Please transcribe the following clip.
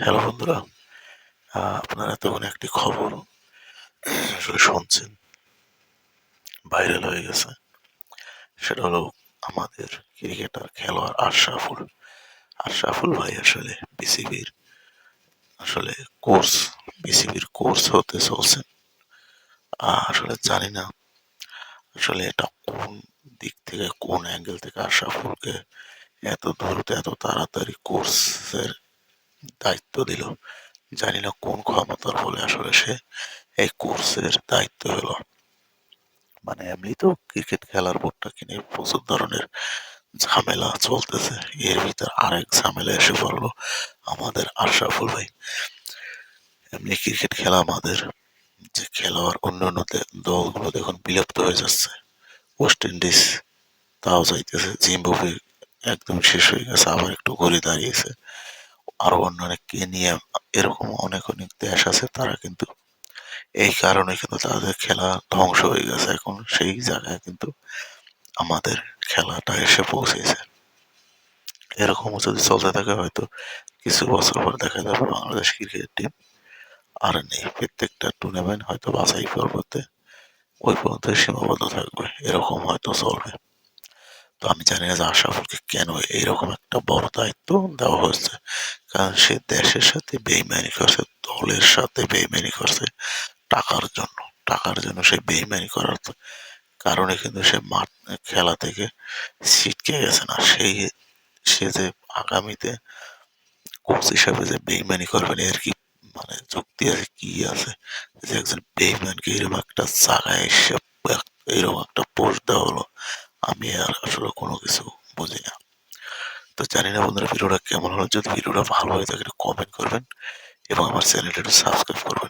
Hello বন্ধুরা, আপনারা এতক্ষণ একটি খবর আসলে শুনছেন, ভাইরাল হয়ে গেছে। সেটা হলো আমাদের ক্রিকেটার খেলোয়াড় আশরাফুল ভাই আসলে বিসিবির আসলে কোর্স বিসিবির কোর্স হতে চলছেন। আসলে জানি না আসলে এটা কোন দিক থেকে কোন অ্যাঙ্গেল থেকে আশরাফুলকে এত দ্রুত এত তাড়াতাড়ি কোর্সের দায়িত্ব দিল। জানি না কোন ক্ষমতার ফলে আসলে সে এই কোর্সের দায়িত্ব হলো। মানে এমনি তো ক্রিকেট খেলার বোর্ডটাকে নিয়ে প্রচুর ধরনের ঝামেলা চলতেছে। এর ভিতর আরেক ঝামেলা এসে পড়লো আমাদের আশরাফুল ভাই। এমনি ক্রিকেট খেলা আমাদের যে খেলোয়াড় অন্যান্য দলগুলো দেখুন বিলুপ্ত হয়ে যাচ্ছে। ওয়েস্ট ইন্ডিজ তাও যাইতেছে, জিম্বাবুয়ে একদম শেষ হয়ে গেছে, আবার একটু ঘুরে দাঁড়িয়েছে। আরো অন্য কেনিয়া, এরকম অনেক অনেক দেশ আছে, তারা কিন্তু এই কারণে কিন্তু তাদের খেলা ধ্বংস হয়ে গেছে। এখন সেই জায়গায় কিন্তু আমাদের খেলাটা এসে পৌঁছেছে। এরকম যদি চলতে থাকে হয়তো কিছু বছর পর দেখা যাবে বাংলাদেশ ক্রিকেট টিম আর নেই। প্রত্যেকটা টুর্নামেন্ট হয়তো বাছাই পর্বতে ওই পর্যন্ত সীমাবদ্ধ থাকবে, এরকম হয়তো চলবে। তো আমি জানি না যে আশরাফুলকে কেন এইরকম একটা বড় দায়িত্ব দেওয়া হয়েছে। কারণ সে দেশের সাথে বেইমানি করছে, দলের সাথে বেইমানি করছে টাকার জন্য। টাকার জন্য সে বেইমানি করার কারণে কিন্তু সে মাঠ খেলা থেকে ছিটকে গেছে না। সে যে আগামীতে কোচ হিসাবে যে বেইমানি করবেন এর কি মানে যুক্তি আছে, কি আছে? যে একজন বেইমানকে এরকম একটা জায়গায় এসে এরকম একটা পোস্ট দেওয়া হলো, আমি আর আসলে কোনো কিছু বুঝি না। তো জানি না বন্ধুরা ভিডিওটা কেমন হলো। যদি ভিডিওটা ভালো হয়ে থাকে একটু কমেন্ট করবেন এবং আমার চ্যানেলটা একটু সাবস্ক্রাইব করবেন।